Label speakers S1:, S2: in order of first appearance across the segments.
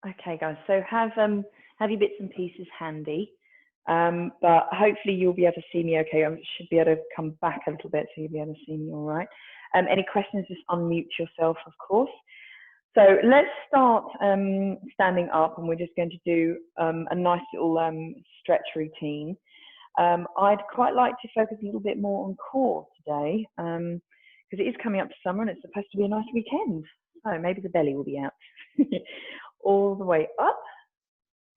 S1: Okay, guys, so have your bits and pieces handy, but hopefully you'll be able to see me okay. I should be able to come back a little bit so you'll be able to see me all right. Any questions, just unmute yourself, of course. So let's start standing up, and we're just going to do a nice little stretch routine. I'd quite like to focus a little bit more on core today, because it is coming up to summer and it's supposed to be a nice weekend. So maybe the belly will be out. All the way up.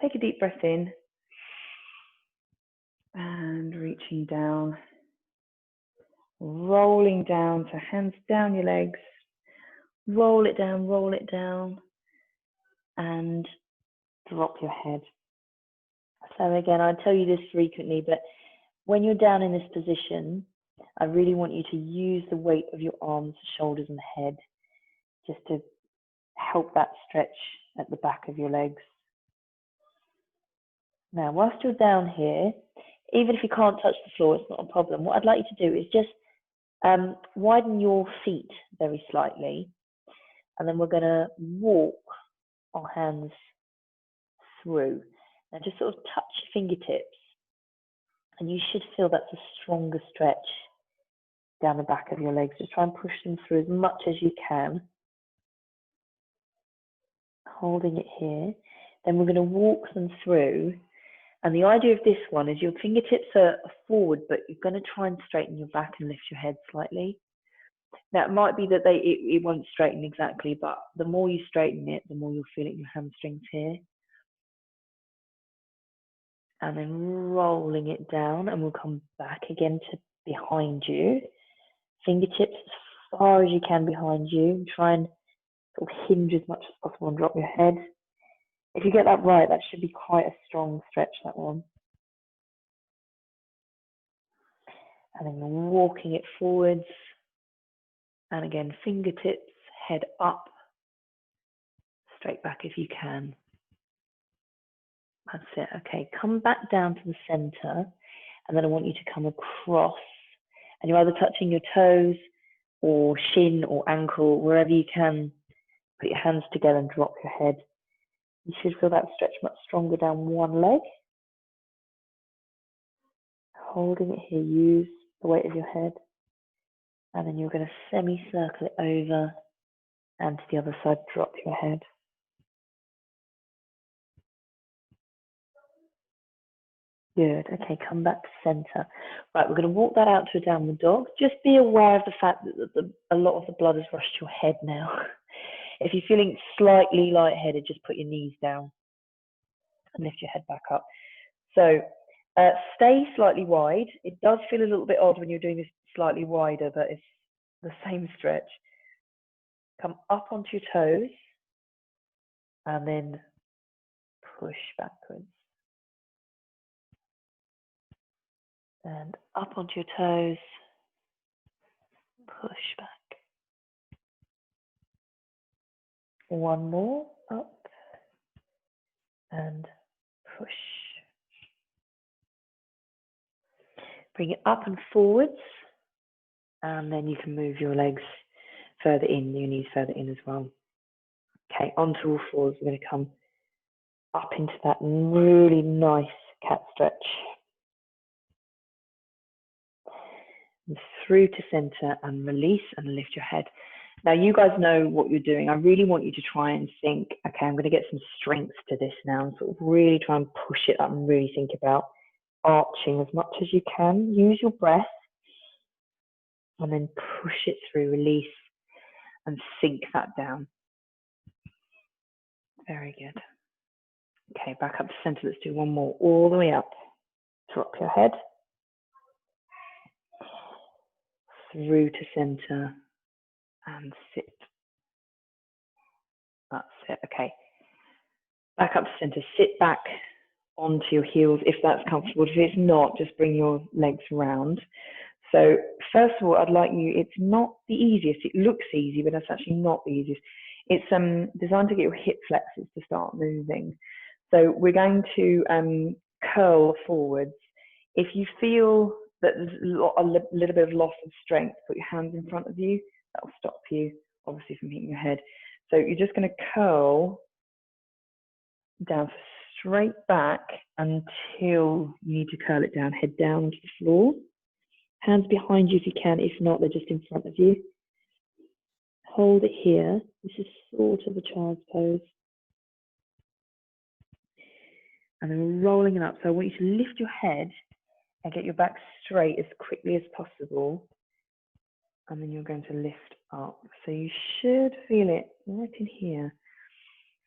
S1: Take a deep breath in and reaching down, rolling down, so hands down your legs, roll it down, and drop your head. So again, I tell you this frequently, but when you're down in this position, I really want you to use the weight of your arms, shoulders, and head just to help that stretch at the back of your legs. Now, whilst you're down here, even if you can't touch the floor, it's not a problem. What I'd like you to do is just widen your feet very slightly, and then we're going to walk our hands through. Now, just sort of touch your fingertips, and you should feel that's a stronger stretch down the back of your legs. Just try and push them through as much as you can. Holding it here. Then we're going to walk them through. And the idea of this one is your fingertips are forward, but you're going to try and straighten your back and lift your head slightly. Now, it might be that it won't straighten exactly, but the more you straighten it, the more you'll feel it in your hamstrings here. And then rolling it down, and we'll come back again to behind you. Fingertips as far as you can behind you. Try and sort of hinge as much as possible and drop your head. If you get that right, that should be quite a strong stretch, that one. And then you're walking it forwards. And again, fingertips, head up, straight back if you can. That's it. Okay, come back down to the center. And then I want you to come across. And you're either touching your toes or shin or ankle, wherever you can. Put your hands together and drop your head. You should feel that stretch much stronger down one leg. Holding it here, use the weight of your head. And then you're going to semicircle it over and to the other side, drop your head. Good. Okay, come back to center. Right, we're going to walk that out to a downward dog. Just be aware of the fact that a lot of the blood has rushed your head now. If you're feeling slightly lightheaded, just put your knees down and lift your head back up. So stay slightly wide. It does feel a little bit odd when you're doing this slightly wider, but it's the same stretch. Come up onto your toes and then push backwards. And up onto your toes, push back. One more, up and push. Bring it up and forwards, and then you can move your legs further in, your knees further in as well. Okay, onto all fours. We're going to come up into that really nice cat stretch. And through to center and release and lift your head. Now, you guys know what you're doing. I really want you to try and think, okay, I'm going to get some strength to this now, and sort of really try and push it up and really think about arching as much as you can. Use your breath and then push it through, release and sink that down. Very good. Okay, back up to center. Let's do one more. All the way up. Drop your head. Through to center and sit. That's it. Okay. Back up to center. Sit back onto your heels if that's comfortable. If it's not, just bring your legs round. So first of all, I'd like you, it's not the easiest. It looks easy, but that's actually not the easiest. It's designed to get your hip flexors to start moving. So we're going to curl forwards. If you feel that there's a little bit of loss of strength, put your hands in front of you. That will stop you, obviously, from hitting your head. So you're just going to curl down, straight back until you need to curl it down, head down onto the floor. Hands behind you if you can, if not, they're just in front of you. Hold it here. This is sort of a child's pose. And then we're rolling it up. So I want you to lift your head and get your back straight as quickly as possible. And then you're going to lift up. So you should feel it right in here.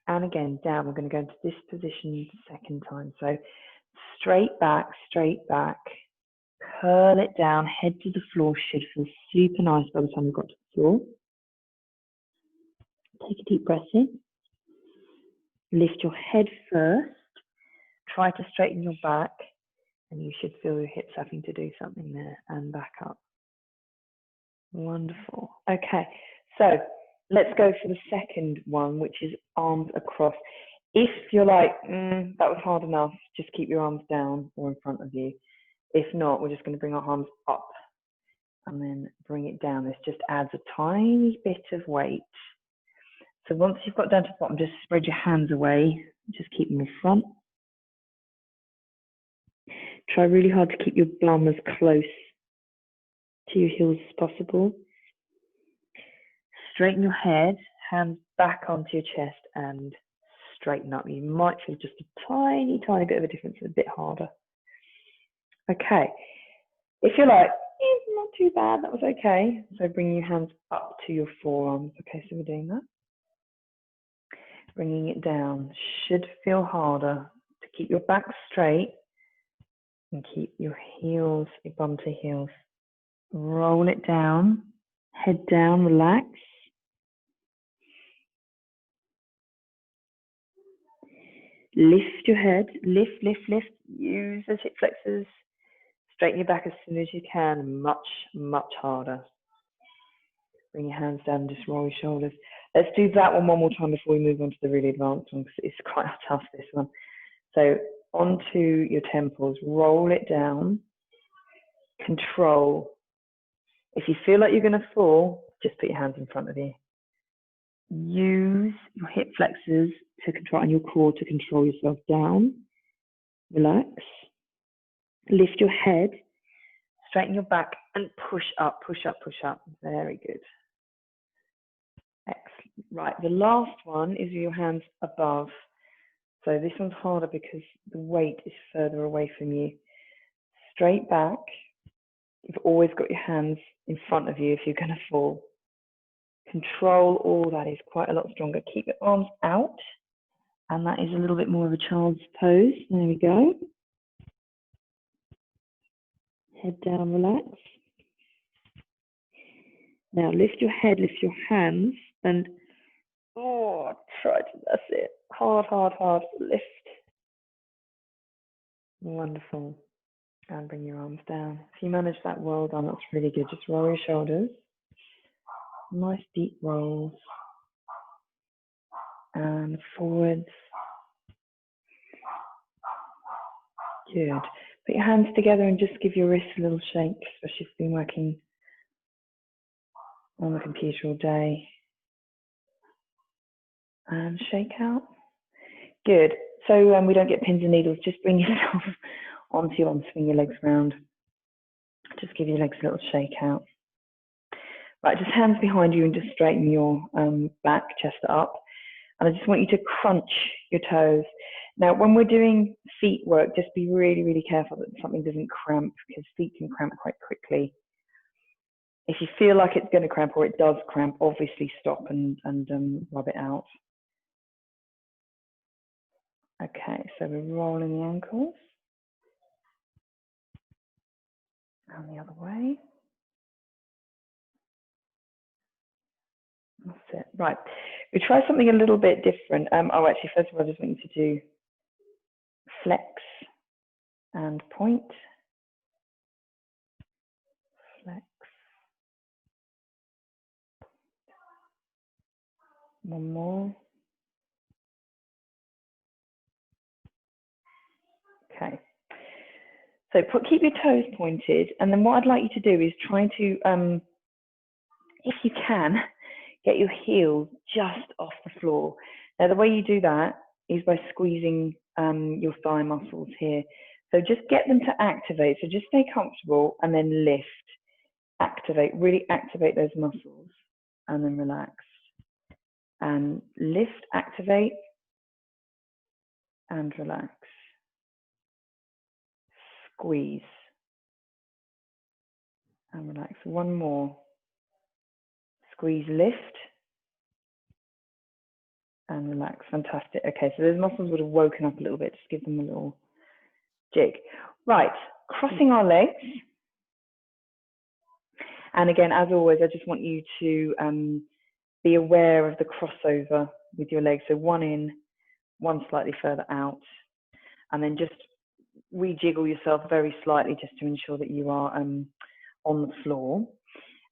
S1: And again, down. We're going to go into this position the second time. So straight back, curl it down, head to the floor. Should feel super nice by the time you've got to the floor. Take a deep breath in. Lift your head first. Try to straighten your back. And you should feel your hips having to do something there, and back up. Wonderful. Okay, so let's go for the second one, which is arms across. If you're like, that was hard enough, just keep your arms down or in front of you. If not, we're just going to bring our arms up and then bring it down. This just adds a tiny bit of weight. So once you've got down to the bottom, just spread your hands away. Just keep them in front. Try really hard to keep your bum as close to your heels as possible. Straighten your head, hands back onto your chest and straighten up. You might feel just a tiny, tiny bit of a difference, a bit harder. Okay, if you're like, not too bad, that was okay. So bring your hands up to your forearms. Okay, so we're doing that. Bringing it down, should feel harder to keep your back straight and keep your heels, your bum to heels. Roll it down, head down, relax. Lift your head, lift. Use those hip flexors. Straighten your back as soon as you can, much harder. Bring your hands down and just roll your shoulders. Let's do that one more time before we move on to the really advanced one, because it's quite tough, this one. So onto your temples, roll it down, control. If you feel like you're going to fall, just put your hands in front of you. Use your hip flexors to control, and your core to control yourself down. Relax. Lift your head, straighten your back, and push up. Very good. Excellent. Right, the last one is with your hands above. So this one's harder because the weight is further away from you. Straight back. You've always got your hands in front of you if you're going to fall. Control all that is quite a lot stronger. Keep your arms out, and that is a little bit more of a child's pose. There we go. Head down, relax. Now lift your head, lift your hands, and try to, that's it. Hard. Lift. Wonderful. And bring your arms down. If you manage that, well done. That's really good. Just roll your shoulders. Nice deep rolls. And forwards. Good. Put your hands together and just give your wrists a little shake, especially if you've been working on the computer all day. And shake out. Good. So we don't get pins and needles. Just bring yourself onto your arms, swing your legs around. Just give your legs a little shake out. Right, just hands behind you and just straighten your back, chest up. And I just want you to crunch your toes. Now, when we're doing feet work, just be really careful that something doesn't cramp, because feet can cramp quite quickly. If you feel like it's going to cramp or it does cramp, obviously stop and rub it out. Okay, so we're rolling the ankles. And the other way. That's it. Right. We try something a little bit different. Actually, first of all, I just want you to do flex and point. Flex. One more. Okay. So keep your toes pointed, and then what I'd like you to do is try to, if you can, get your heels just off the floor. Now, the way you do that is by squeezing your thigh muscles here. So just get them to activate. So just stay comfortable and then lift, activate, really activate those muscles and then relax. And lift, activate, and relax. Squeeze and relax. One more. Squeeze, lift, and relax. Fantastic. Okay, so those muscles would have woken up a little bit. Just give them a little jig. Right, crossing our legs. And again, as always, I just want you to be aware of the crossover with your legs. So one in, one slightly further out. And then just rejiggle yourself very slightly just to ensure that you are on the floor.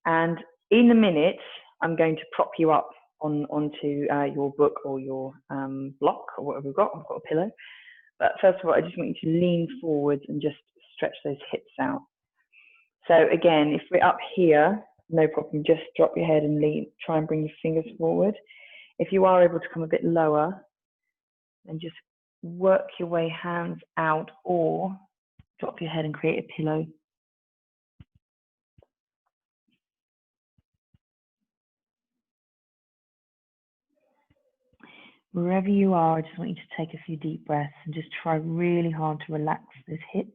S1: And in a minute, I'm going to prop you up onto your book or your block or whatever we've got. I've got a pillow. But first of all, I just want you to lean forwards and just stretch those hips out. So again, if we're up here, no problem, just drop your head and lean, try and bring your fingers forward. If you are able to come a bit lower, then just work your way hands out or drop your head and create a pillow. Wherever you are, I just want you to take a few deep breaths and just try really hard to relax those hips.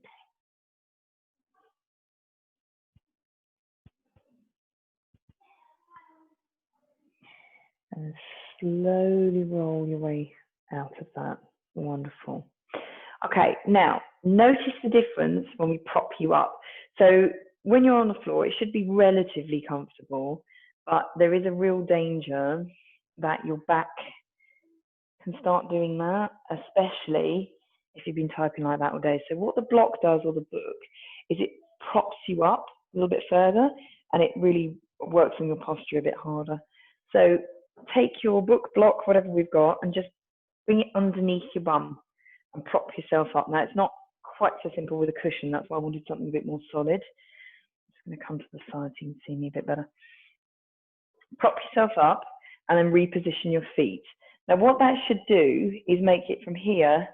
S1: And slowly roll your way out of that. Wonderful. Okay, now notice the difference when we prop you up. So when you're on the floor, it should be relatively comfortable, but there is a real danger that your back can start doing that, especially if you've been typing like that all day. So what the block does, or the book, is it props you up a little bit further and it really works on your posture a bit harder. So take your book, block, whatever we've got, and just bring it underneath your bum and prop yourself up. Now, it's not quite so simple with a cushion. That's why I wanted something a bit more solid. I'm just going to come to the side so you can see me a bit better. Prop yourself up and then reposition your feet. Now, what that should do is make it from here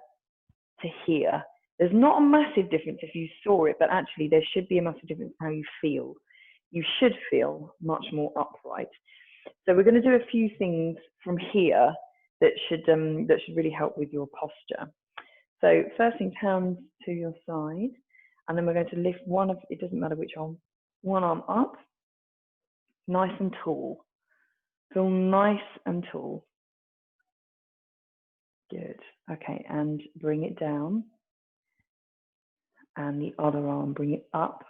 S1: to here. There's not a massive difference if you saw it, but actually there should be a massive difference in how you feel. You should feel much more upright. So we're going to do a few things from here that should really help with your posture. So first thing, hands to your side, and then we're going to lift one of, it doesn't matter which arm, one arm up, nice and tall. Feel nice and tall. Good. Okay, and bring it down. And the other arm, bring it up,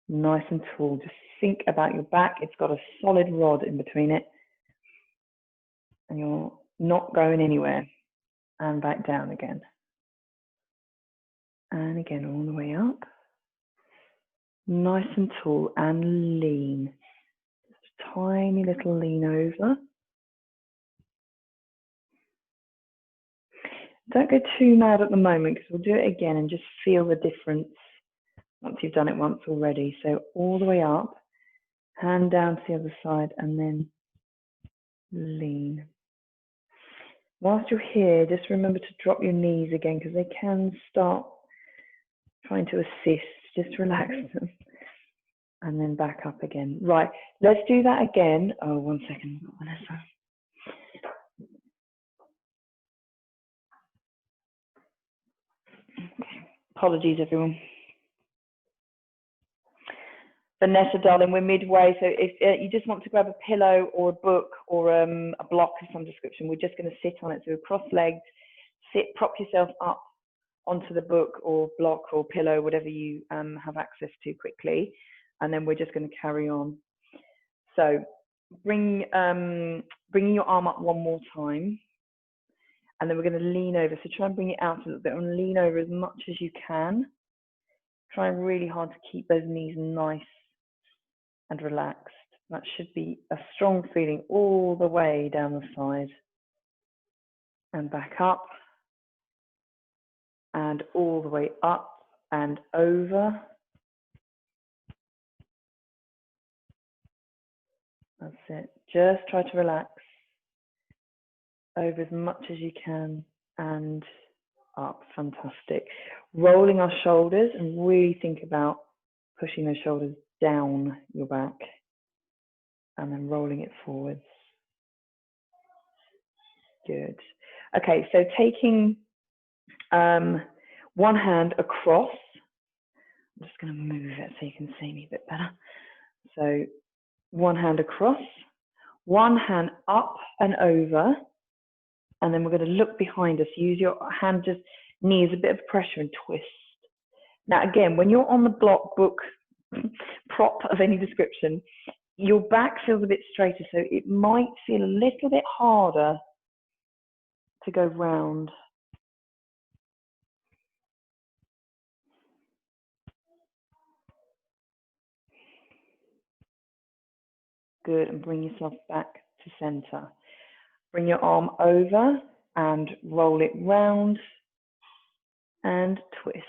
S1: nice and tall. Just think about your back. It's got a solid rod in between it, and you're not going anywhere. And back down again. And again, all the way up. Nice and tall and lean. Just a tiny little lean over. Don't go too mad at the moment because we'll do it again and just feel the difference once you've done it once already. So all the way up, hand down to the other side and then lean. Whilst you're here, just remember to drop your knees again because they can start trying to assist. Just relax them. And then back up again. Right, let's do that again. Oh, 1 second, Vanessa. Apologies, everyone. Vanessa, darling, we're midway. So if you just want to grab a pillow or a book or a block of some description, we're just going to sit on it. So cross-legged, sit, prop yourself up onto the book or block or pillow, whatever you have access to quickly. And then we're just going to carry on. So bringing your arm up one more time. And then we're going to lean over. So try and bring it out a little bit and lean over as much as you can. Try really hard to keep those knees nice and relaxed. That should be a strong feeling all the way down the side. And back up. And all the way up and over. That's it. Just try to relax over as much as you can. and up. Fantastic. Rolling our shoulders and really think about pushing those shoulders down your back and then rolling it forwards. Good. Okay, so taking one hand across. I'm just going to move it so you can see me a bit better. So one hand across, one hand up and over, and then we're going to look behind us. Use your hand, just knees, a bit of pressure and twist. Now again, when you're on the block, book, prop of any description, your back feels a bit straighter, so it might feel a little bit harder to go round. Good, and bring yourself back to center. Bring your arm over and roll it round and twist.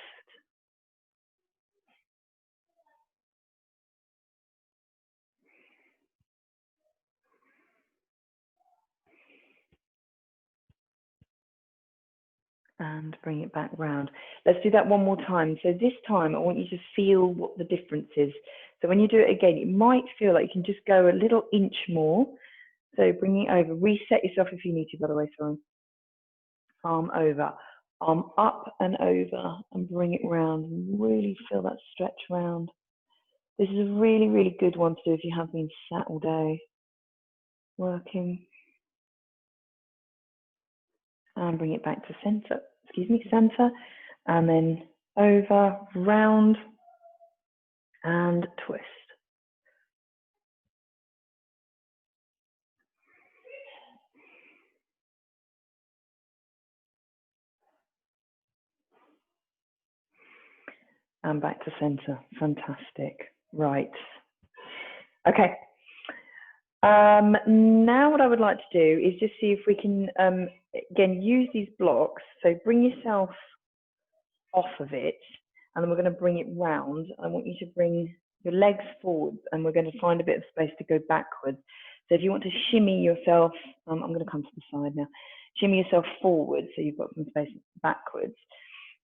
S1: And bring it back round. Let's do that one more time. So this time I want you to feel what the difference is. So when you do it again, it might feel like you can just go a little inch more. So bring it over, reset yourself if you need to, by the way, sorry. Arm over, arm up and over, and bring it round and really feel that stretch round. This is a really, really good one to do if you have been sat all day working. And bring it back to center, center, and then over, round, and twist. And back to center. Fantastic. Right. Okay. Now what I would like to do is just see if we can, again, use these blocks. So bring yourself off of it, and then we're going to bring it round. I want you to bring your legs forward, and we're going to find a bit of space to go backwards. So if you want to shimmy yourself, I'm going to come to the side now, shimmy yourself forward so you've got some space backwards.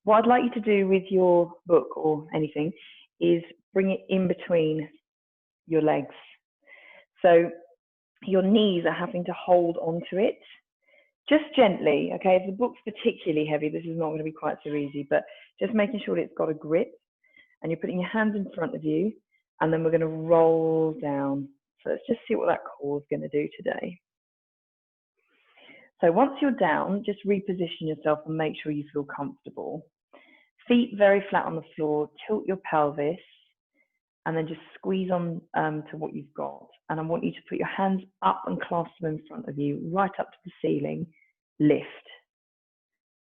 S1: What I'd like you to do with your book or anything is bring it in between your legs. So your knees are having to hold onto it, just gently, okay? If the book's particularly heavy, this is not going to be quite so easy, but just making sure it's got a grip, and you're putting your hands in front of you, and then we're going to roll down. So let's just see what that core is going to do today. So once you're down, just reposition yourself and make sure you feel comfortable. Feet very flat on the floor, tilt your pelvis, and then just squeeze on to what you've got. And I want you to put your hands up and clasp them in front of you, right up to the ceiling, lift.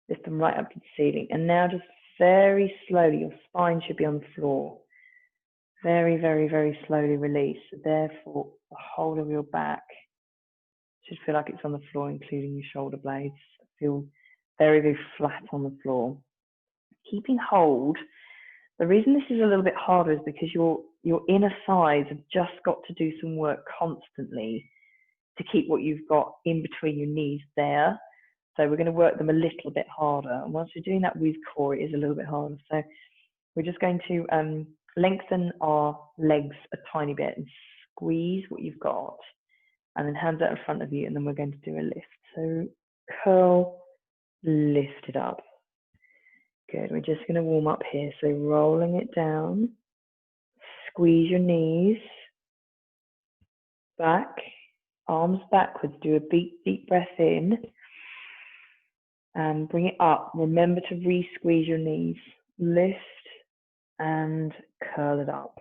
S1: Lift them right up to the ceiling. And now just very slowly, your spine should be on the floor. Very, very, very slowly release. So therefore, the whole of your back should feel like it's on the floor, including your shoulder blades. Feel very, very flat on the floor. Keeping hold. The reason this is a little bit harder is because your inner thighs have just got to do some work constantly to keep what you've got in between your knees there. So we're going to work them a little bit harder. And once we're doing that with core, it is a little bit harder. So we're just going to lengthen our legs a tiny bit and squeeze what you've got. And then hands out in front of you, and then we're going to do a lift. So curl, lift it up. Good, we're just going to warm up here. So rolling it down, squeeze your knees, back, arms backwards, do a deep breath in, and bring it up. Remember to re-squeeze your knees, lift, and curl it up.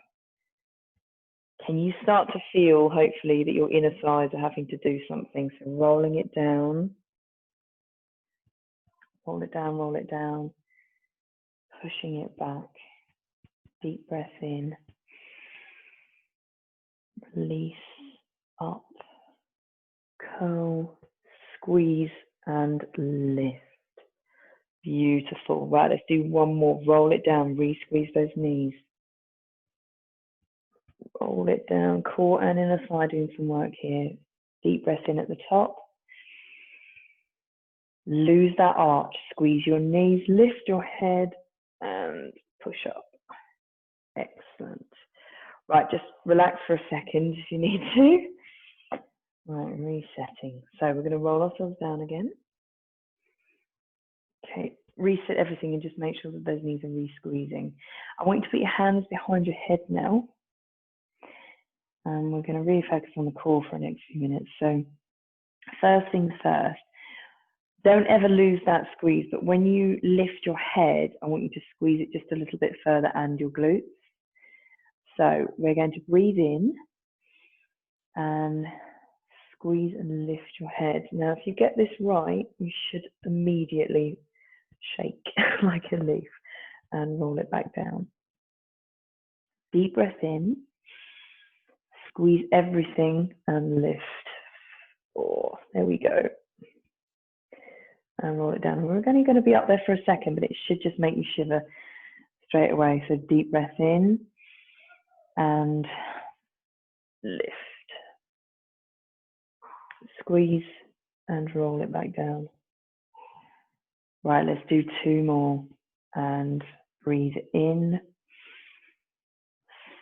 S1: Can you start to feel, hopefully, that your inner thighs are having to do something? So rolling it down, roll it down, roll it down, pushing it back, deep breath in, release, up, curl, squeeze, and lift. Beautiful. Right, let's do one more. Roll it down, re-squeeze those knees. Roll it down, core and inner thigh doing some work here. Deep breath in at the top. Lose that arch, squeeze your knees, lift your head and push up. Excellent. Right, just relax for a second if you need to. Right, resetting. So we're going to roll ourselves down again. Okay, reset everything and just make sure that those knees are re-squeezing. I want you to put your hands behind your head now. And we're going to really focus on the core for the next few minutes. So first things first, don't ever lose that squeeze, but when you lift your head, I want you to squeeze it just a little bit further and your glutes. So we're going to breathe in and squeeze and lift your head. Now, if you get this right, you should immediately shake like a leaf and roll it back down. Deep breath in, squeeze everything and lift. Oh, there we go. And roll it down. We're only going to be up there for a second, but it should just make you shiver straight away. So deep breath in and lift. Squeeze and roll it back down. Right, let's do 2 more. And breathe in.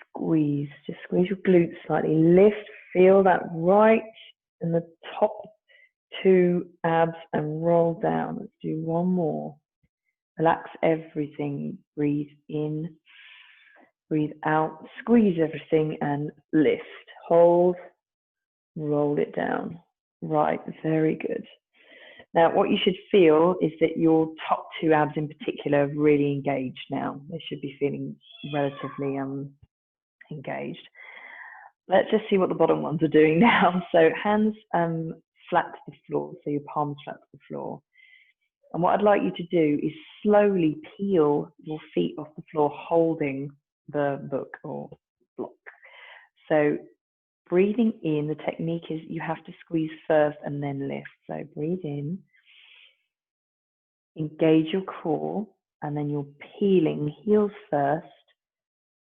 S1: Squeeze, just squeeze your glutes slightly. Lift, feel that right in the top 2 abs and roll down. Let's do 1 more. Relax everything. Breathe in, breathe out, squeeze everything and lift. Hold, roll it down. Right, very good. Now, what you should feel is that your top 2 abs in particular are really engaged now. They should be feeling relatively engaged. Let's just see what the bottom ones are doing now. So hands flat to the floor, so your palms flat to the floor. And what I'd like you to do is slowly peel your feet off the floor, holding the book or block. So breathing in, the technique is you have to squeeze first and then lift. So breathe in, engage your core, and then you're peeling heels first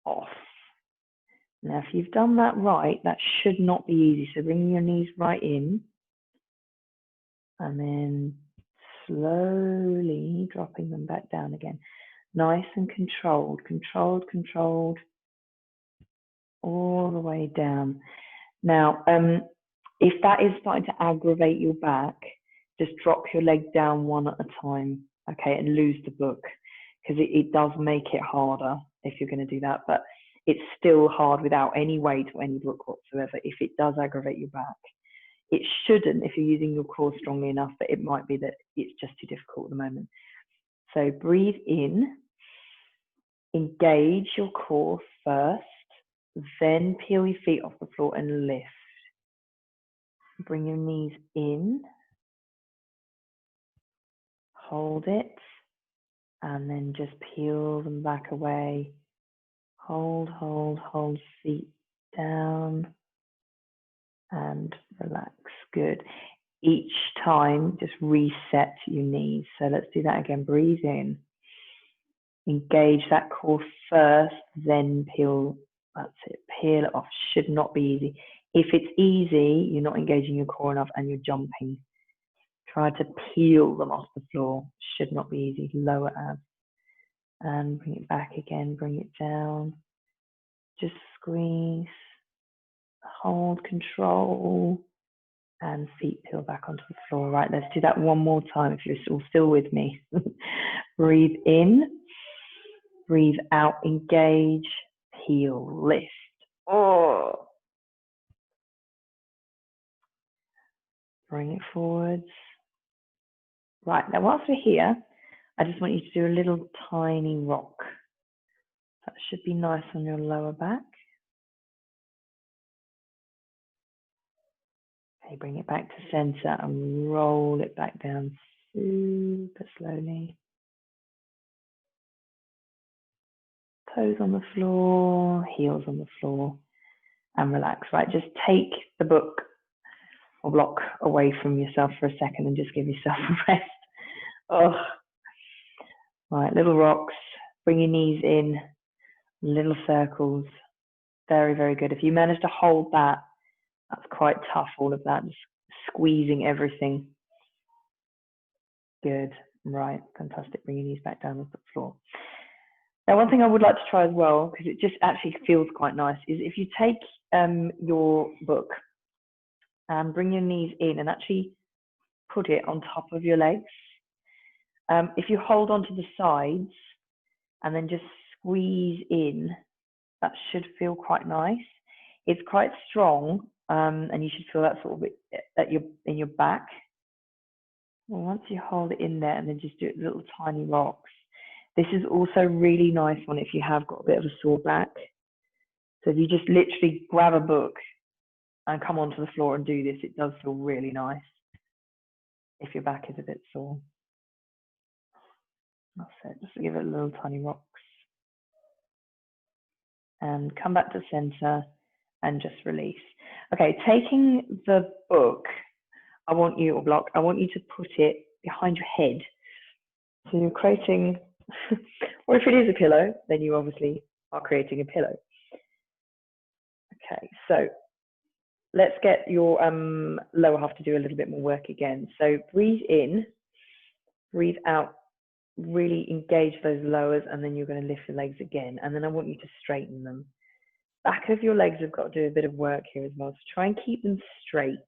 S1: off. Now, if you've done that right, that should not be easy. So bringing your knees right in, and then slowly dropping them back down again. Nice and controlled, controlled, all the way down. Now, if that is starting to aggravate your back, just drop your leg down 1 at a time, okay, and lose the book, because it does make it harder if you're going to do that, but it's still hard without any weight or any book whatsoever if it does aggravate your back. It shouldn't if you're using your core strongly enough, but it might be that it's just too difficult at the moment. So breathe in, engage your core first, then peel your feet off the floor and lift. Bring your knees in, hold it, and then just peel them back away. Hold, feet down and relax. Good. Each time, just reset your knees. So let's do that again. Breathe in. Engage that core first, then peel. That's it. Peel it off. Should not be easy. If it's easy, you're not engaging your core enough and you're jumping. Try to peel them off the floor. Should not be easy. Lower abs. And bring it back again. Bring it down. Just squeeze. Hold, control. And feet peel back onto the floor. Right, let's do that 1 more time if you're all still with me. Breathe in. Breathe out. Engage. Peel. Lift. Oh. Bring it forwards. Right, now whilst we're here, I just want you to do a little tiny rock. That should be nice on your lower back. Okay, bring it back to center and roll it back down super slowly. Toes on the floor, heels on the floor, and relax. Right, just take the book or block away from yourself for a second and just give yourself a rest. Oh, right, little rocks. Bring your knees in, little circles. Very, very good. If you manage to hold that, that's quite tough, all of that, just squeezing everything. Good. Right. Fantastic. Bring your knees back down onto the floor. Now, one thing I would like to try as well, because it just actually feels quite nice, is if you take your book and bring your knees in and actually put it on top of your legs. If you hold onto the sides and then just squeeze in, that should feel quite nice. It's quite strong, and you should feel that sort of in your back. Well, once you hold it in there and then just do it little tiny rocks. This is also really nice one if you have got a bit of a sore back. So if you just literally grab a book and come onto the floor and do this, it does feel really nice if your back is a bit sore. That's it, just give it little tiny rocks. And come back to center and just release. Okay, taking the book, I want you to put it behind your head. So you're creating, or if it is a pillow, then you obviously are creating a pillow. Okay, so let's get your lower half to do a little bit more work again. So breathe in, breathe out, really engage those lowers, and then you're going to lift your legs again. And then I want you to straighten them. Back of your legs have got to do a bit of work here as well. So try and keep them straight.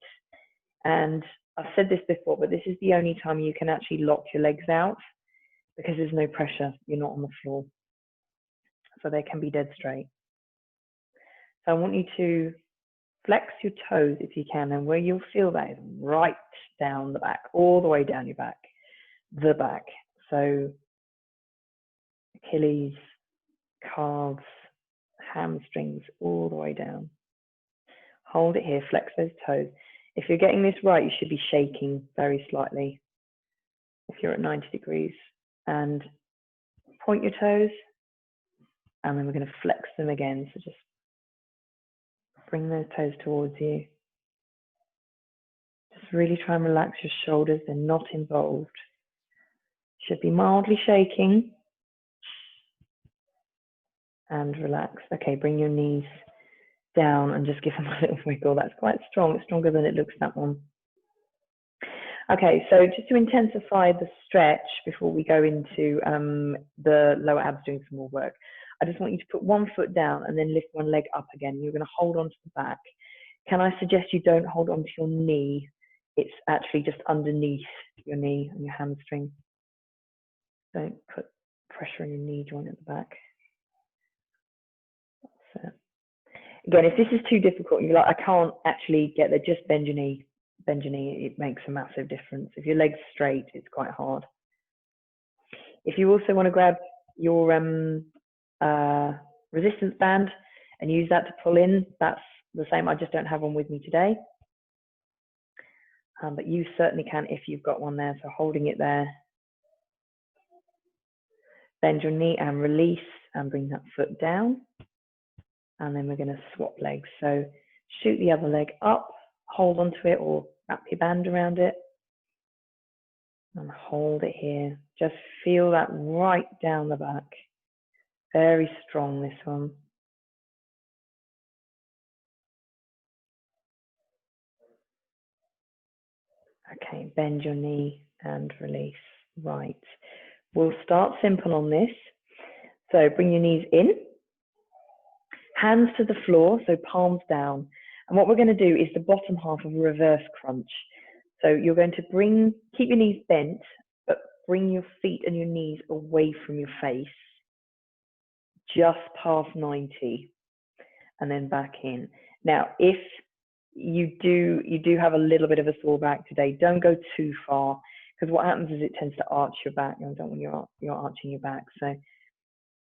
S1: And I've said this before, but this is the only time you can actually lock your legs out because there's no pressure. You're not on the floor. So they can be dead straight. So I want you to flex your toes if you can, and where you'll feel that is right down the back, all the way down your back, the back. So Achilles, calves, hamstrings, all the way down. Hold it here, flex those toes. If you're getting this right, you should be shaking very slightly if you're at 90 degrees. And point your toes, and then we're going to flex them again. So just bring those toes towards you. Just really try and relax your shoulders. They're not involved. Should be mildly shaking. And relax. Okay, bring your knees down and just give them a little wiggle. That's quite strong. It's stronger than it looks, that one. Okay, so just to intensify the stretch before we go into the lower abs doing some more work, I just want you to put one foot down and then lift one leg up again. You're going to hold onto the back. Can I suggest you don't hold onto your knee? It's actually just underneath your knee and your hamstring. Don't put pressure on your knee joint at the back. That's it. Again, if this is too difficult, you're like, I can't actually get there, just bend your knee. Bend your knee, it makes a massive difference. If your leg's straight, it's quite hard. If you also want to grab your resistance band and use that to pull in, that's the same. I just don't have one with me today. But you certainly can if you've got one there. So holding it there. Bend your knee and release and bring that foot down. And then we're going to swap legs. So shoot the other leg up, hold onto it or wrap your band around it. And hold it here. Just feel that right down the back. Very strong, this one. Okay, bend your knee and release. Right. We'll start simple on this. So bring your knees in. Hands to the floor, so palms down. And what we're going to do is the bottom half of a reverse crunch. So you're going to keep your knees bent, but bring your feet and your knees away from your face, just past 90, and then back in. Now, if you do have a little bit of a sore back today, don't go too far, because what happens is it tends to arch your back, and I don't want you're arching your back. So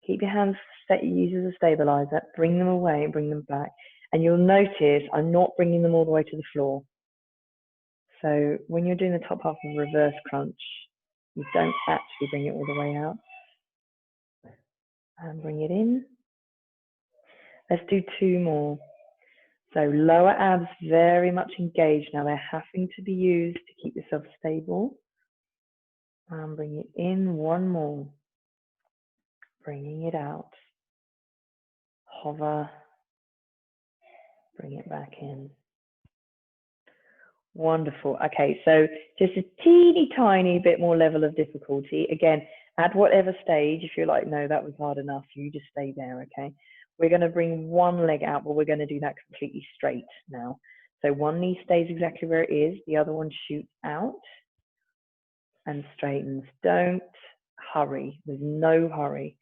S1: keep your hands used as a stabilizer, bring them away and bring them back. And you'll notice I'm not bringing them all the way to the floor. So when you're doing the top half of a reverse crunch, you don't actually bring it all the way out. And bring it in. Let's do two more. So lower abs very much engaged. Now they're having to be used to keep yourself stable. And bring it in, one more. Bringing it out. Hover. Bring it back in. Wonderful. Okay, so just a teeny tiny bit more level of difficulty. Again, at whatever stage, if you're like, no, that was hard enough, you just stay there, okay? We're going to bring one leg out, but we're going to do that completely straight now. So one knee stays exactly where it is, the other one shoots out and straightens. Don't hurry. There's no hurry.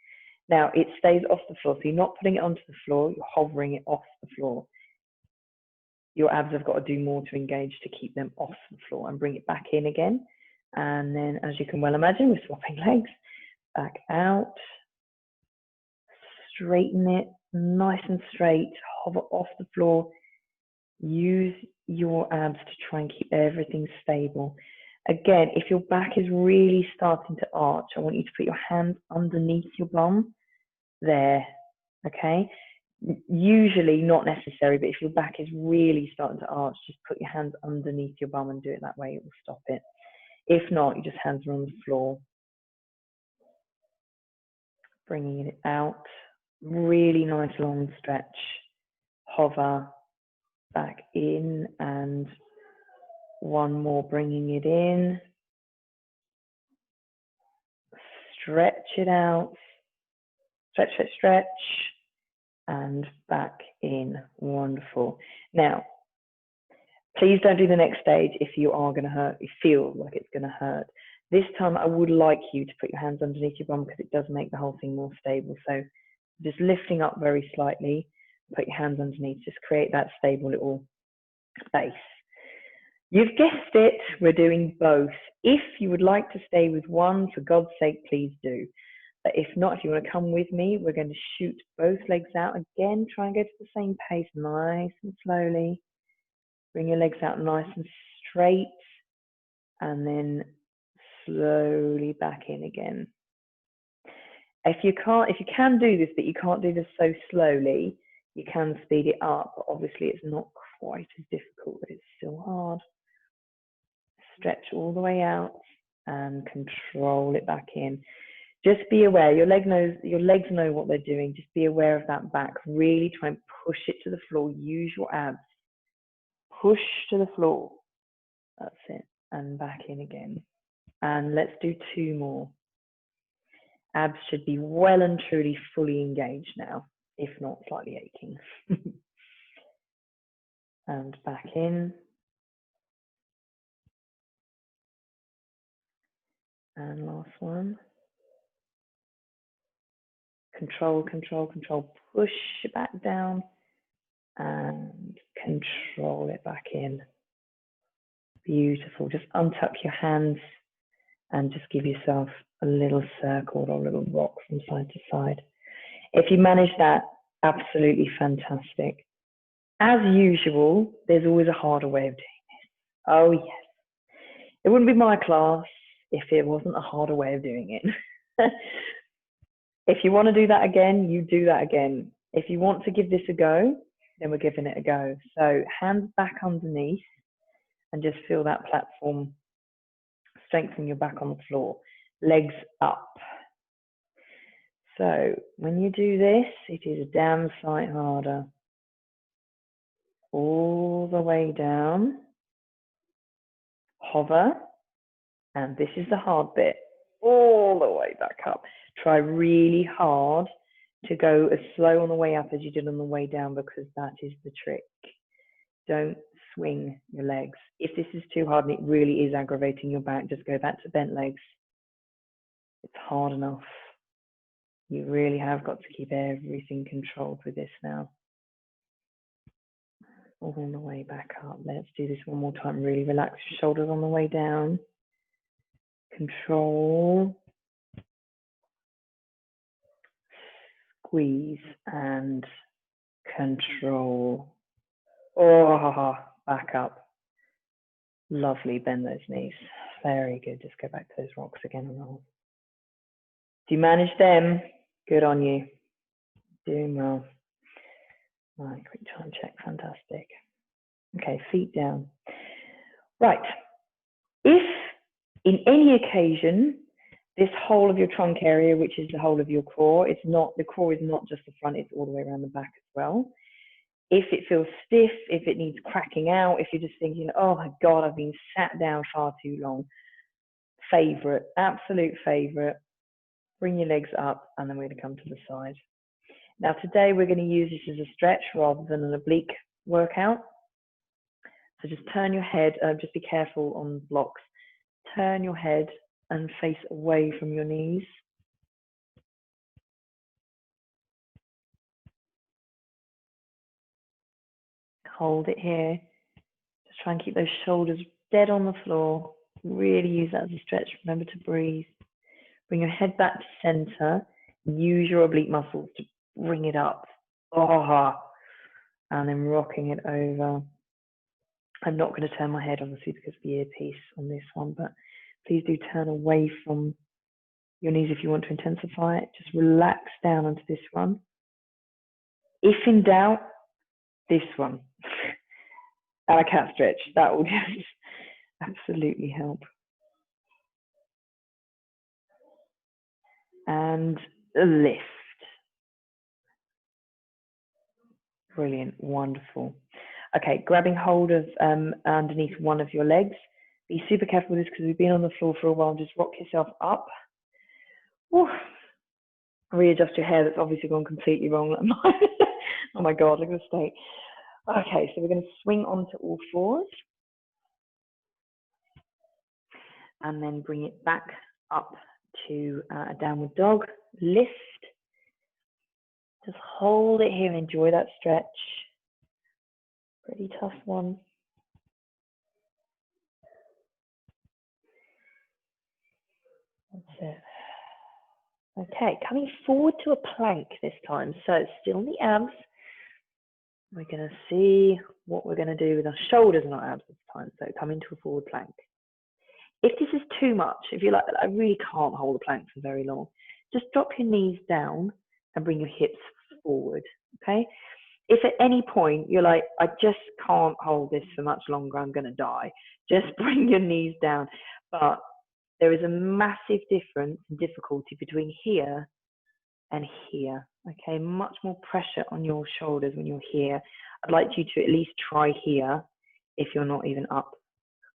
S1: Now, it stays off the floor, so you're not putting it onto the floor, you're hovering it off the floor. Your abs have got to do more to engage to keep them off the floor, and bring it back in again. And then, as you can well imagine, we're swapping legs. Back out, straighten it, nice and straight, hover off the floor. Use your abs to try and keep everything stable. Again, if your back is really starting to arch, I want you to put your hands underneath your bum. There, okay? Usually not necessary, but if your back is really starting to arch, just put your hands underneath your bum and do it that way. It will stop it. If not, you just hands are on the floor. Bringing it out. Really nice long stretch. Hover back in, and one more, bringing it in. Stretch it out. Stretch, stretch, stretch. And back in. Wonderful. Now, please don't do the next stage if you are going to hurt, you feel like it's going to hurt. This time I would like you to put your hands underneath your bum, because it does make the whole thing more stable. So just lifting up very slightly, put your hands underneath, just create that stable little space. You've guessed it, we're doing both. If you would like to stay with one, for God's sake, please do. But if not, if you want to come with me, we're going to shoot both legs out. Again, try and go to the same pace, nice and slowly. Bring your legs out nice and straight, and then slowly back in again. If you can do this, but you can't do this so slowly, you can speed it up. But obviously, it's not quite as difficult, but it's still hard. Stretch all the way out and control it back in. Just be aware, your legs know what they're doing. Just be aware of that back. Really try and push it to the floor. Use your abs. Push to the floor. That's it. And back in again. And let's do two more. Abs should be well and truly fully engaged now, if not slightly aching. And back in. And last one. Control, control, control. Push it back down and control it back in. Beautiful. Just untuck your hands and just give yourself a little circle or a little rock from side to side. If you manage that, absolutely fantastic. As usual, there's always a harder way of doing this. Oh yes. It wouldn't be my class if it wasn't a harder way of doing it. If you want to do that again, you do that again. If you want to give this a go, then we're giving it a go. So hands back underneath and just feel that platform. Strengthen your back on the floor. Legs up. So when you do this, it is a damn sight harder. All the way down. Hover. And this is the hard bit. All the way back up. Try really hard to go as slow on the way up as you did on the way down, because that is the trick. Don't swing your legs. If this is too hard and it really is aggravating your back, just go back to bent legs. It's hard enough. You really have got to keep everything controlled with this now. All the way back up. Let's do this one more time. Really relax your shoulders on the way down. Control. Squeeze and control. Oh, back up. Lovely. Bend those knees. Very good. Just go back to those rocks again and roll. Do you manage them? Good on you. Doing well. Right, quick time check. Fantastic. Okay, feet down. Right. If in any occasion this whole of your trunk area, which is the whole of your core, the core is not just the front, it's all the way around the back as well. If it feels stiff, if it needs cracking out, if you're just thinking, oh my God, I've been sat down far too long, favorite, absolute favorite, bring your legs up and then we're going to come to the side. Now today we're going to use this as a stretch rather than an oblique workout. So just turn your head, just be careful on blocks. Turn your head and face away from your knees. Hold it here. Just try and keep those shoulders dead on the floor. Really use that as a stretch. Remember to breathe. Bring your head back to center. Use your oblique muscles to bring it up. Oh, and then rocking it over. I'm not going to turn my head, obviously, because of the earpiece on this one, but please do turn away from your knees if you want to intensify it. Just relax down onto this one. If in doubt, this one. Our cat stretch. That will just absolutely help. And lift. Brilliant. Wonderful. Okay, grabbing hold of underneath one of your legs. Be super careful with this because we've been on the floor for a while. Just rock yourself up. Woo. Readjust your hair that's obviously gone completely wrong. Oh my God, look at the state. Okay, so we're going to swing onto all fours. And then bring it back up to a downward dog. Lift. Just hold it here and enjoy that stretch. Pretty tough one. That's it. Okay, coming forward to a plank this time. So it's still in the abs. We're going to see what we're going to do with our shoulders and our abs this time. So come into a forward plank. If this is too much, if you're like, I really can't hold a plank for very long, just drop your knees down and bring your hips forward, okay? If at any point you're like, I just can't hold this for much longer, I'm going to die, just bring your knees down. But there is a massive difference in difficulty between here and here, okay? Much more pressure on your shoulders when you're here. I'd like you to at least try here if you're not even up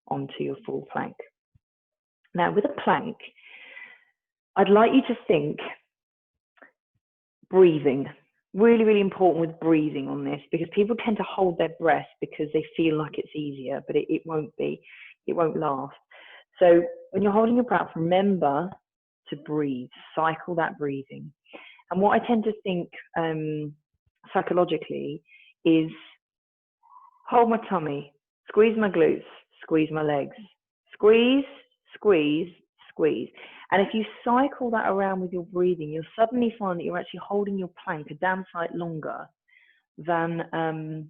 S1: onto your full plank. Now, with a plank, I'd like you to think breathing. Really, really important with breathing on this because people tend to hold their breath because they feel like it's easier, but it won't be. It won't last. So when you're holding your breath, remember to breathe, cycle that breathing. And what I tend to think psychologically is hold my tummy, squeeze my glutes, squeeze my legs, squeeze, squeeze, squeeze. And if you cycle that around with your breathing, you'll suddenly find that you're actually holding your plank a damn sight longer than,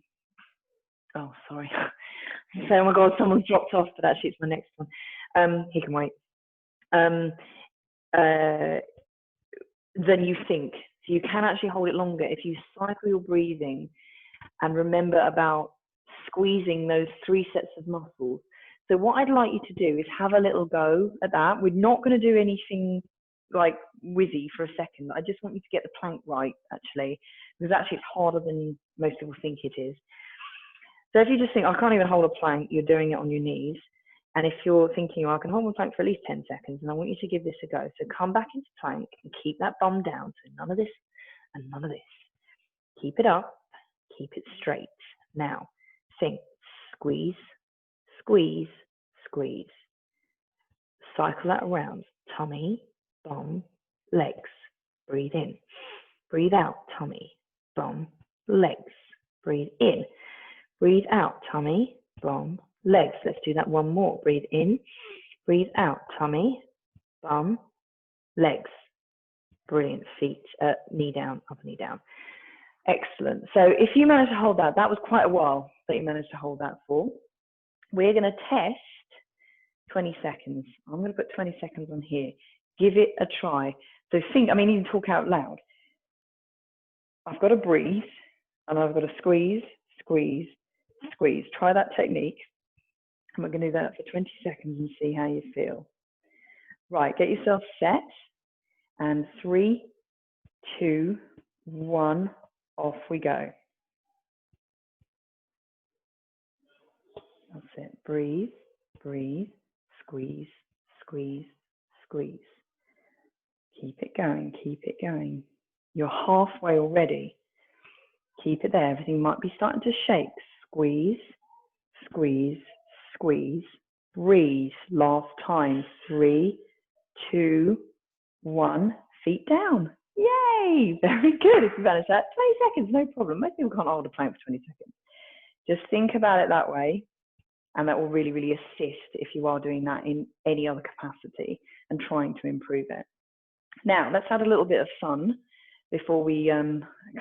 S1: oh, sorry. So, oh my God, someone's dropped off, but actually it's my next one. He can wait. Than you think. So you can actually hold it longer if you cycle your breathing and remember about squeezing those 3 sets of muscles. So what I'd like you to do is have a little go at that. We're not going to do anything like whizzy for a second. I just want you to get the plank right, actually, because actually it's harder than most people think it is. So if you just think, I can't even hold a plank, you're doing it on your knees. And if you're thinking, oh, I can hold my plank for at least 10 seconds, and I want you to give this a go. So come back into plank and keep that bum down. So none of this and none of this. Keep it up, keep it straight. Now, think, squeeze, squeeze, squeeze. Cycle that around. Tummy, bum, legs. Breathe in. Breathe out, tummy, bum, legs. Breathe in. Breathe out, tummy, bum, legs. Let's do that one more. Breathe in, breathe out, tummy, bum, legs. Brilliant. Feet, knee down, up, knee down. Excellent. So if you manage to hold that, that was quite a while that you managed to hold that for. We're going to test 20 seconds. I'm going to put 20 seconds on here. Give it a try. So think, I mean, you can talk out loud. I've got to breathe and I've got to squeeze, squeeze, squeeze. Try that technique. And we're going to do that for 20 seconds and see how you feel. Right, get yourself set. And 3, 2, 1, off we go. That's it. Breathe, breathe, squeeze, squeeze, squeeze. Keep it going, keep it going. You're halfway already. Keep it there. Everything might be starting to shake. Squeeze, squeeze, squeeze. Breathe. Last time. 3, 2, 1. Feet down. Yay! Very good. If you manage that. 20 seconds, no problem. Most people can't hold a plank for 20 seconds. Just think about it that way, and that will really, really assist if you are doing that in any other capacity and trying to improve it. Now, let's add a little bit of fun before we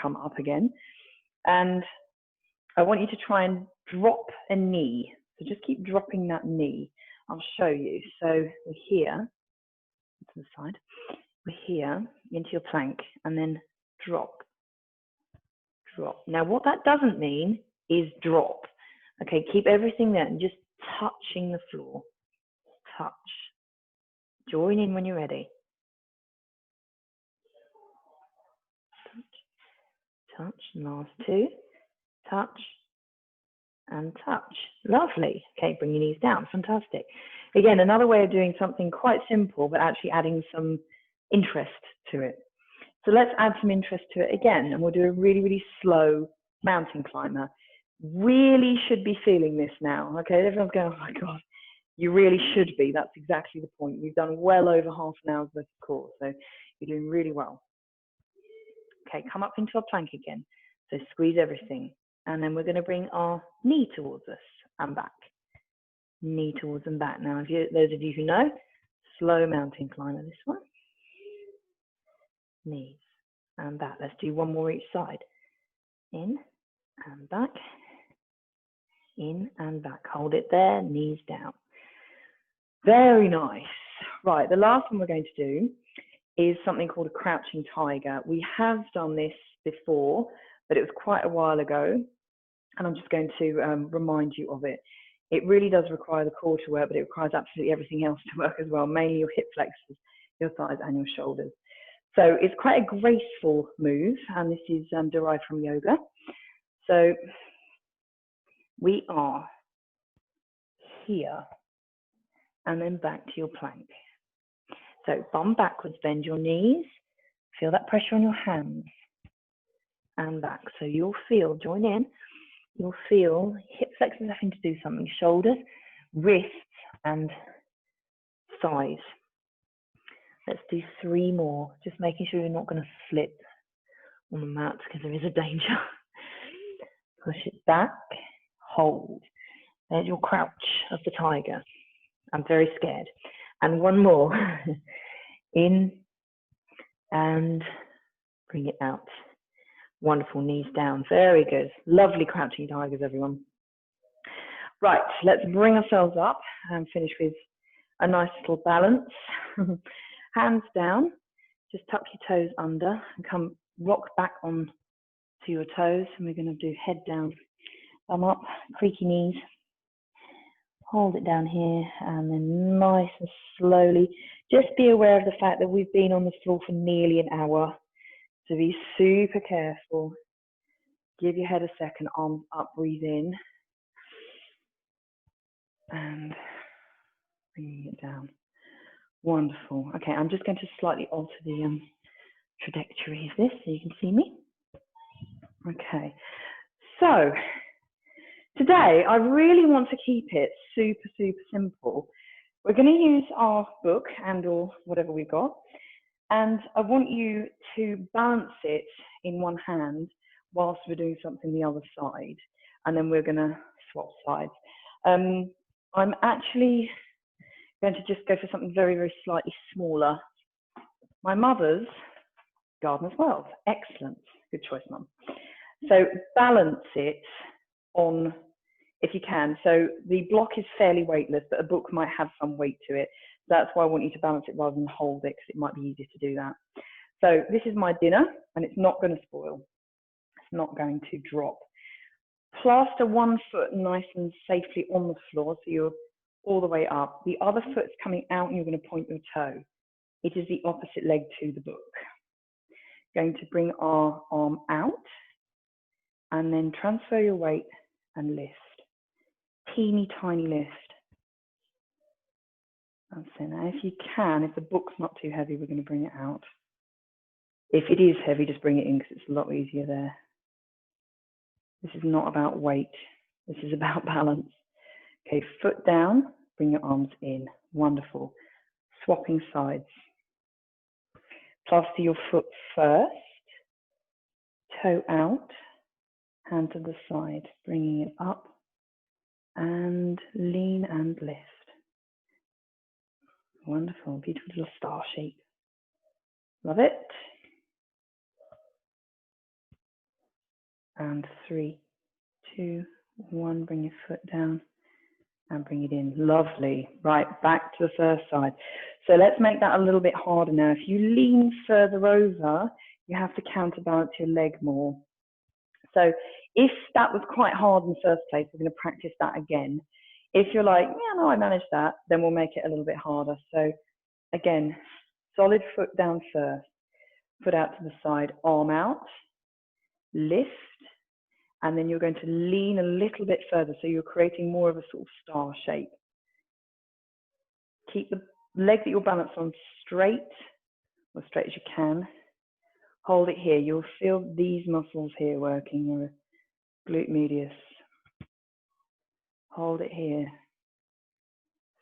S1: come up again. And I want you to try and drop a knee. So just keep dropping that knee. I'll show you. So we're here, to the side. We're here into your plank, and then drop, drop. Now, what that doesn't mean is drop. Okay, keep everything there and just touching the floor. Touch. Join in when you're ready. Touch. Touch. Last 2. Touch. And touch. Lovely. Okay, bring your knees down. Fantastic. Again, another way of doing something quite simple, but actually adding some interest to it. So let's add some interest to it again, and we'll do a really, really slow mountain climber. Really should be feeling this now. Okay, everyone's going, oh my God, you really should be. That's exactly the point. We've done well over half an hour's worth of course, so you're doing really well. Okay, come up into our plank again. So squeeze everything. And then we're going to bring our knee towards us and back. Knee towards and back. Now, those of you who know, slow mountain climber, this one. Knees and back. Let's do one more each side. In and back. In and back. Hold it there, knees down. Very nice. Right, the last one we're going to do is something called a crouching tiger. We have done this before, but it was quite a while ago, and I'm just going to remind you of it. It really does require the core to work, but it requires absolutely everything else to work as well, mainly your hip flexors, your thighs and your shoulders. So it's quite a graceful move, and this is derived from yoga. So we are here and then back to your plank. So bum backwards, bend your knees, feel that pressure on your hands and back. So you'll feel, join in, you'll feel hip flexors having to do something, shoulders, wrists and thighs. Let's do 3 more, just making sure you're not going to slip on the mat because there is a danger. Push it back, hold. There's your crouch of the tiger. I'm very scared. And one more. In and bring it out. Wonderful, knees down. Very good. Lovely crouching tigers, everyone. Right, let's bring ourselves up and finish with a nice little balance. Hands down. Just tuck your toes under and come rock back on to your toes. And we're going to do head down, thumb up, creaky knees. Hold it down here and then nice and slowly. Just be aware of the fact that we've been on the floor for nearly an hour. So be super careful. Give your head a second, arms up, breathe in. And bring it down. Wonderful. Okay, I'm just going to slightly alter the trajectory of this so you can see me. Okay, so today I really want to keep it super, super simple. We're going to use our book and or whatever we've got, and I want you to balance it in one hand whilst we're doing something the other side, and then we're going to swap sides. I'm actually going to just go for something very, very slightly smaller. My mother's Gardener's World. Excellent. Good choice, Mum. So balance it on, if you can. So the block is fairly weightless, but a book might have some weight to it. That's why I want you to balance it rather than hold it, because it might be easier to do that. So this is my dinner, and it's not going to spoil. It's not going to drop. Plaster one foot nice and safely on the floor, so you're all the way up. The other foot's coming out, and you're going to point your toe. It is the opposite leg to the book. Going to bring our arm out, and then transfer your weight and lift. teeny tiny lift. That's it. Now, if you can, if the book's not too heavy, we're going to bring it out. If it is heavy, just bring it in because it's a lot easier there. This is not about weight. This is about balance. Okay, foot down, bring your arms in. Wonderful. Swapping sides. Plaster your foot first. Toe out. Hand to the side, bringing it up. And lean and lift. Wonderful. Beautiful little star shape. Love it. And 3, 2, 1. Bring your foot down. And bring it in. Lovely. Right, back to the first side. So let's make that a little bit harder now. If you lean further over, you have to counterbalance your leg more. So if that was quite hard in the first place, we're going to practice that again. If you're like, yeah, no, I managed that, then we'll make it a little bit harder. So again, solid foot down first. Foot out to the side, arm out, lift. And then you're going to lean a little bit further, so you're creating more of a sort of star shape. Keep the leg that you're balanced on straight, or straight as you can. Hold it here. You'll feel these muscles here working, your glute medius. Hold it here.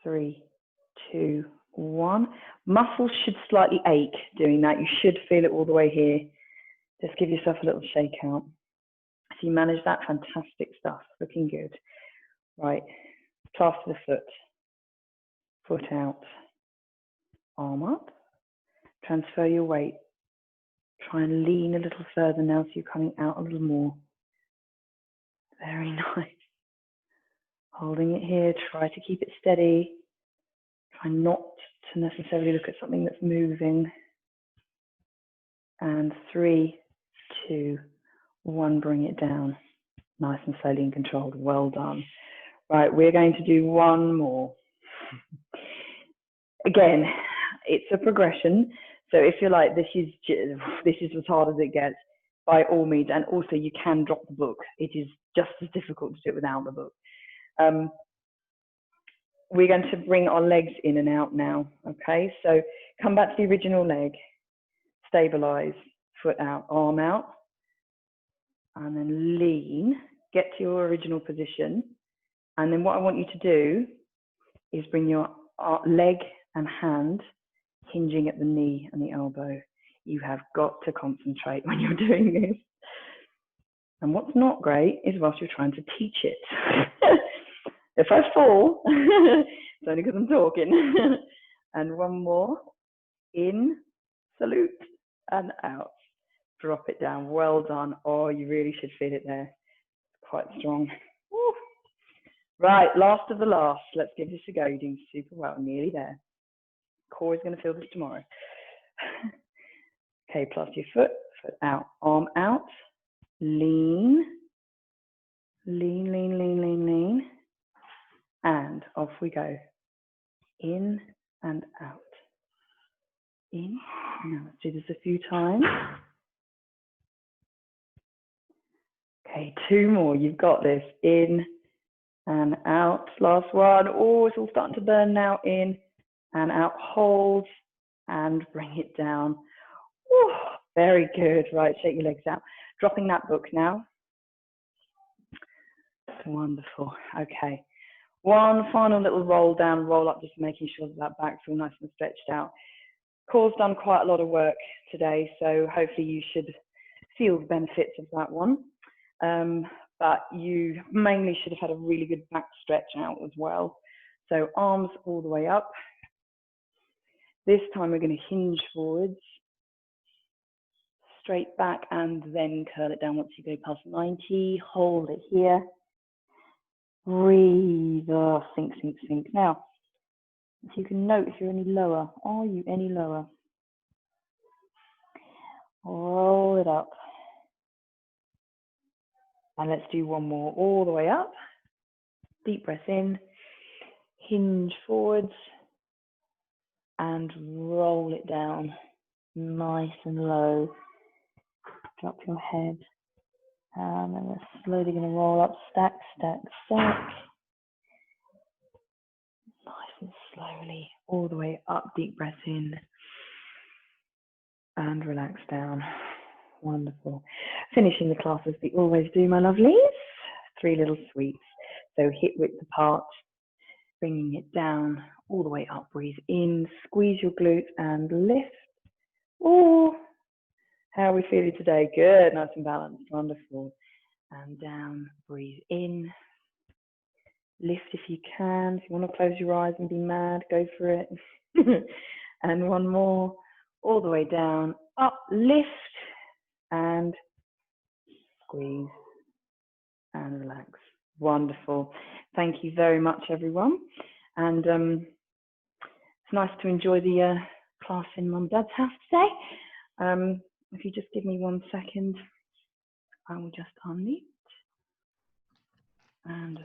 S1: 3, 2, 1. Muscles should slightly ache doing that. You should feel it all the way here. Just give yourself a little shake out. If you manage that, fantastic stuff, looking good. Right, plaster the foot, foot out, arm up, transfer your weight. Try and lean a little further now so you're coming out a little more. Very nice. Holding it here, try to keep it steady. Try not to necessarily look at something that's moving. And 3, 2, 1, bring it down. Nice and slowly and controlled. Well done. Right, we're going to do one more. Again, it's a progression. So if you're like, this is as hard as it gets, by all means. And also you can drop the book. It is just as difficult to do it without the book. We're going to bring our legs in and out now. Okay, so come back to the original leg. Stabilize, foot out, arm out. And then lean, get to your original position. And then what I want you to do is bring your leg and hand hinging at the knee and the elbow. You have got to concentrate when you're doing this. And what's not great is whilst you're trying to teach it. If I fall, it's only because I'm talking. And one more. In, salute, and out. Drop it down. Well done. Oh, you really should feel it there. It's quite strong. Woo. Right, last of the last. Let's give this a go. You're doing super well. Nearly there. Core is going to feel this tomorrow. Okay, plaster your foot, foot out, arm out. Lean. Lean, lean, lean, lean, lean. And off we go. In and out. In. Now let's do this a few times. Okay, 2 more. You've got this. In and out. Last one. Oh, it's all starting to burn now. In and out. Hold and bring it down. Ooh, very good. Right, shake your legs out. Dropping that book now. Wonderful. Okay. One final little roll down, roll up, just making sure that back feels nice and stretched out. Core's done quite a lot of work today, so hopefully you should feel the benefits of that one. But you mainly should have had a really good back stretch out as well. So arms all the way up. This time we're going to hinge forwards, straight back, and then curl it down once you go past 90. Hold it here. Breathe. Oh, sink, sink, sink. Now, if you can note if you're any lower. Are you any lower? Roll it up. And let's do one more all the way up. Deep breath in. Hinge forwards. And roll it down. Nice and low. Drop your head. And then we're slowly going to roll up. Stack, stack, stack. Nice and slowly, all the way up, deep breath in and relax down. Wonderful. Finishing the class as we always do, my lovelies. 3 little sweeps. So hip width apart, bringing it down, all the way up. Breathe in, squeeze your glutes and lift. Oh, how are we feeling today? Good, nice and balanced. Wonderful. And down, breathe in. Lift if you can. If you want to close your eyes and be mad, go for it. And one more, all the way down, up, lift, and squeeze and relax. Wonderful. Thank you very much, everyone. And it's nice to enjoy the class in Mum and Dad's house today. If you just give me 1 second, I will just unmute and